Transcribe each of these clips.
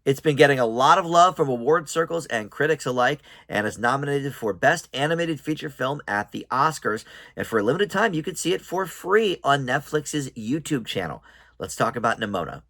It's been getting a lot of love from award circles and critics alike, and is nominated for Best Animated Feature Film at the Oscars. And for a limited time, you can see it for free on Netflix's YouTube channel. Let's talk about Nimona.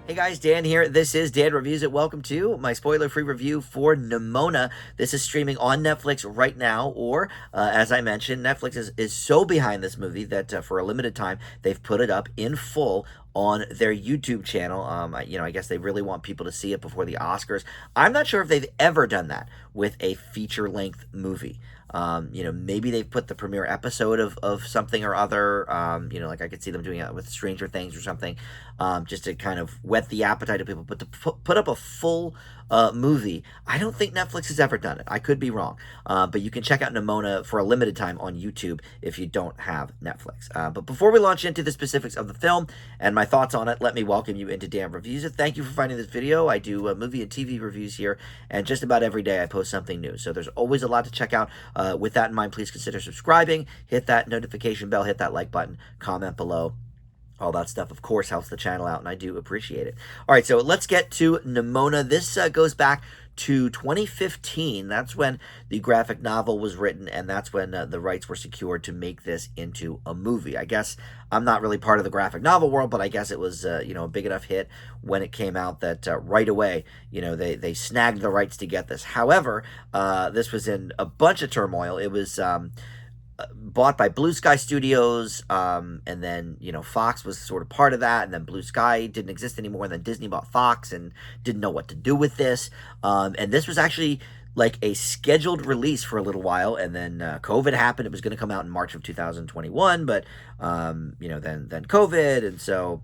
Hey guys, Dan here. This is Dan Reviews It. Welcome to my spoiler-free review for Nimona. This is streaming on Netflix right now, or as I mentioned, Netflix is so behind this movie that for a limited time, they've put it up in full on their YouTube channel. I guess they really want people to see it before the Oscars. I'm not sure if they've ever done that with a feature-length movie. Maybe they've put the premiere episode of something or other, like I could see them doing it with Stranger Things or something, just to kind of whet the appetite of people. But to put up a full movie, I don't think Netflix has ever done it. I could be wrong. But you can check out Nimona for a limited time on YouTube if you don't have Netflix. But before we launch into the specifics of the film and my thoughts on it, let me welcome you into Dan Reviews It. Thank you for finding this video. I do movie and TV reviews here, and just about every day I post something new. So there's always a lot to check out. With that in mind, please consider subscribing, hit that notification bell, hit that like button, comment below. All that stuff, of course, helps the channel out, and I do appreciate it. All right, so let's get to Nimona. This goes back to 2015. That's when the graphic novel was written, and that's when the rights were secured to make this into a movie. I guess I'm not really part of the graphic novel world, but I guess it was a big enough hit when it came out that right away, they snagged the rights to get this. However, this was in a bunch of turmoil. It was bought by Blue Sky Studios, and then Fox was sort of part of that, and then Blue Sky didn't exist anymore, and then Disney bought Fox and didn't know what to do with this, and this was actually like a scheduled release for a little while, and then COVID happened. It was going to come out in March of 2021, but then COVID, and so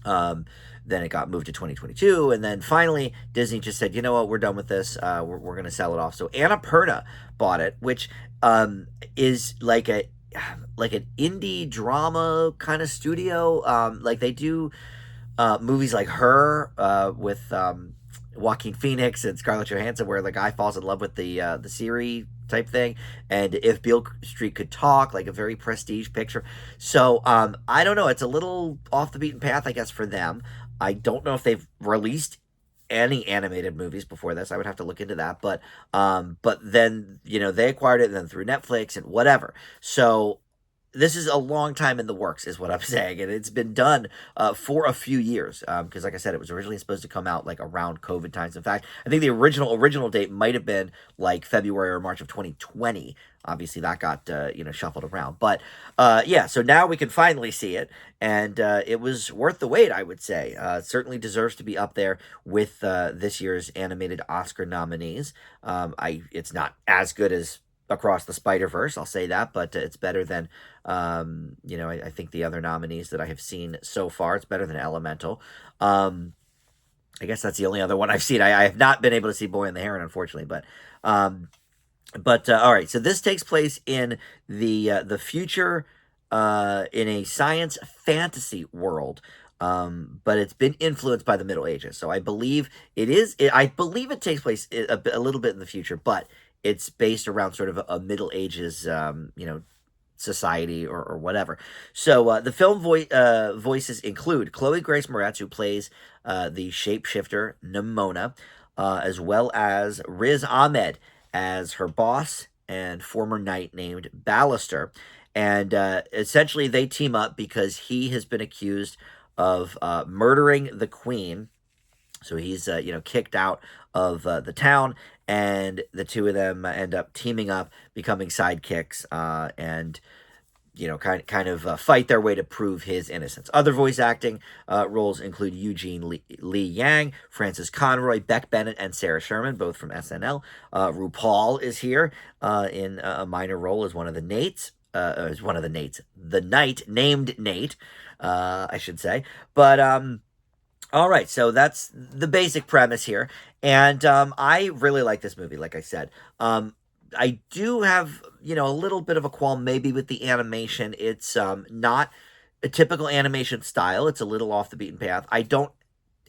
then it got moved to 2022, and then finally Disney just said, you know what, we're done with this. We're going to sell it off. So Annapurna bought it, which is like an indie drama kind of studio. Like they do movies like Her with Joaquin Phoenix and Scarlett Johansson, where the guy falls in love with the Siri type thing, and If Beale Street Could Talk, like a very prestige picture. So I don't know, it's a little off the beaten path, I guess, for them. I don't know if they've released any animated movies before this. I would have to look into that, but then they acquired it, and then through Netflix and whatever. So this is a long time in the works, is what I'm saying, and it's been done for a few years. Because, like I said, it was originally supposed to come out like around COVID times. In fact, I think the original date might have been like February or March of 2020. Obviously, that got shuffled around. But yeah, so now we can finally see it, and it was worth the wait, I would say. It certainly deserves to be up there with this year's animated Oscar nominees. It's not as good as Across the Spider-Verse, I'll say that, but it's better than, I think the other nominees that I have seen so far. It's better than Elemental. I guess that's the only other one I've seen. I have not been able to see Boy and the Heron, unfortunately, but all right. So this takes place in the future, in a science fantasy world. But it's been influenced by the Middle Ages. So I believe I believe it takes place a little bit in the future, but it's based around sort of a Middle Ages, society or whatever. So the film voices include Chloe Grace Moretz, who plays the shapeshifter Nimona, as well as Riz Ahmed as her boss and former knight named Ballister. And essentially they team up because he has been accused of murdering the queen. So he's, kicked out of the town, and the two of them end up teaming up, becoming sidekicks, and kind of fight their way to prove his innocence. Other voice acting roles include Eugene Lee Yang, Francis Conroy, Beck Bennett, and Sarah Sherman, both from SNL. RuPaul is here in a minor role as one of the Nates. The knight named Nate, I should say. But all right, so that's the basic premise here, and I really like this movie, like I said. I do have, a little bit of a qualm maybe with the animation. It's not a typical animation style. It's a little off the beaten path. I don't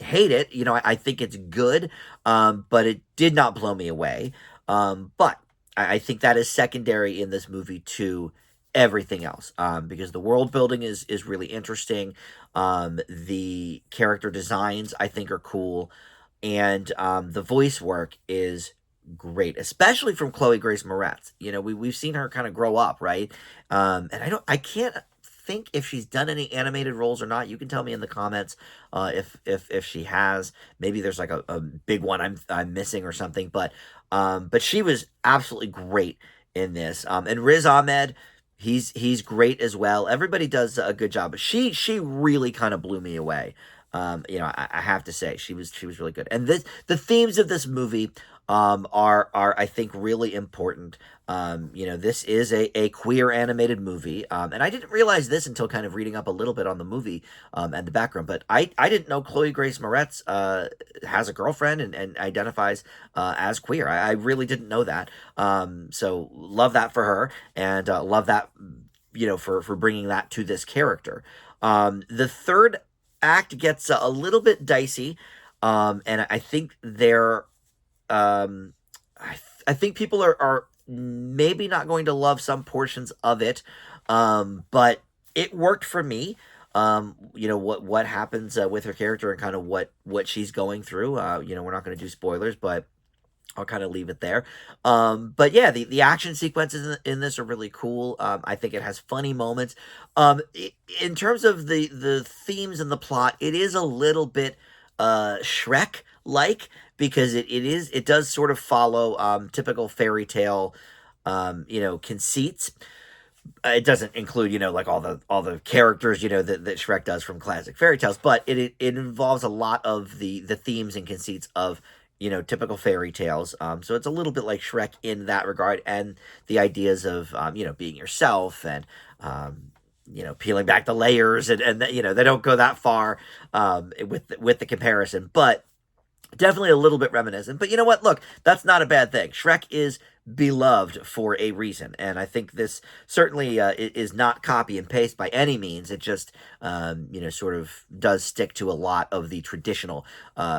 hate it. I think it's good, but it did not blow me away. But I think that is secondary in this movie to everything else, because the world building is really interesting. The character designs I think are cool, and the voice work is great, especially from Chloe Grace Moretz. You know, we've seen her kind of grow up, right? And I can't think if she's done any animated roles or not. You can tell me in the comments if she has. Maybe there's like a big one I'm missing or something. But she was absolutely great in this. And Riz Ahmed, he's great as well. Everybody does a good job, but she really kind of blew me away. You know, I have to say she was really good. And the themes of this movie are I think really important. You know, this is a queer animated movie, and I didn't realize this until kind of reading up a little bit on the movie and the background. But I didn't know Chloe Grace Moretz has a girlfriend and identifies as queer. I really didn't know that. So love that for her, and love that, you know, for bringing that to this character. The third act gets a little bit dicey, and I think I think people are maybe not going to love some portions of it, but it worked for me. You know what happens with her character and kind of what she's going through. You know, we're not going to do spoilers, but I'll kind of leave it there. But yeah, the action sequences in this are really cool. I think it has funny moments. In terms of the themes and the plot, it is a little bit Shrek like, because it does sort of follow typical fairy tale you know, conceits. It doesn't include, you know, like all the characters, you know, that Shrek does from classic fairy tales, but it involves a lot of the themes and conceits of, you know, typical fairy tales. So it's a little bit like Shrek in that regard, and the ideas of you know, being yourself, and you know, peeling back the layers, and you know, they don't go that far with the comparison, but definitely a little bit reminiscent. But you know what? Look, that's not a bad thing. Shrek is beloved for a reason, and I think this certainly is not copy and paste by any means. It just you know, sort of does stick to a lot of the traditional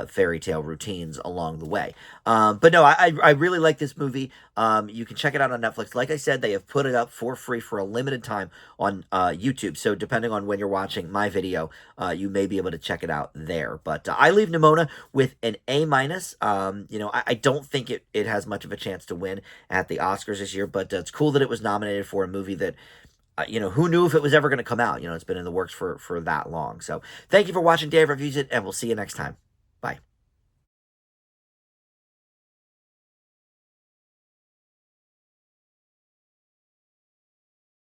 fairy tale routines along the way. But no, I really like this movie. You can check it out on Netflix. Like I said, they have put it up for free for a limited time on YouTube. So depending on when you're watching my video, you may be able to check it out there. But I leave Nimona with an A minus. You know, I don't think it has much of a chance to win at the Oscars this year, but it's cool that it was nominated for a movie that, you know, who knew if it was ever going to come out? You know, it's been in the works for that long. So thank you for watching Dave Reviews It, and we'll see you next time. Bye.